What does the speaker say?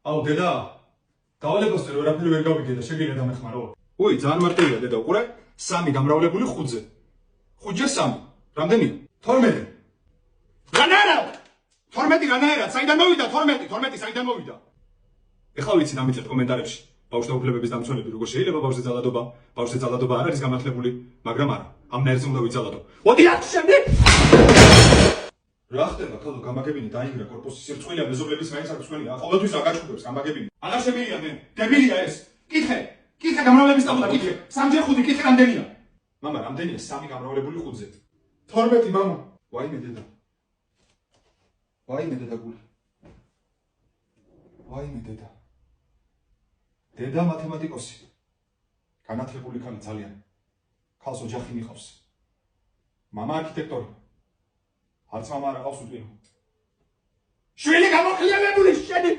აუ დედა, დავალებას წერო, ვერაფერი ვერ გავიგე და შეგიძლია დამეხმარო. უი, ძალიან მარტივია დედა, უყურე? 3 გამრავლებული 5-ზე. 5-ჯერ 3. რამდენია? 12. რანარა? 12 რანაერა, საიდან მოვიდა 12 საიდან მოვიდა? ეხლა ვიცი დამიწერთ კომენტარებში. ბავშვთა უფლებების დამცველები როგორ შეიძლება ბავშვზე ძალადობა არ არის გამართლებული, მაგრამ არა, ამ ნაერზე უნდა ვიძალადო. მოდი აქ შემდეგ! რა ხდება, თოდო გამაგებინი დაინგრა კორპუსის სირცხვილია, მეზობლების მაინც არ გსვენია, ყოველთვის რა გაჩხუბებს გამაგებინი. აღარ შემიძლია მე, დებილია ეს. კითხე გამრავლების ტაბულა, კითხე. 3-ჯერ 5, კითხე რამდენია? მამა, რამდენია 3 გამრავლებული 5-ზე? 12, მამა. ვაიმე დედა. ვაიმე დედა გული. ვაიმე დედა. დედა მათემატიკოსი. განათლებული ქალი ძალიან. ქალს ოჯახი მიყავს. მამა არქიტექტორი. არც მამა არ ყავს უტვინო. შვილი გამოხლიებებული შენი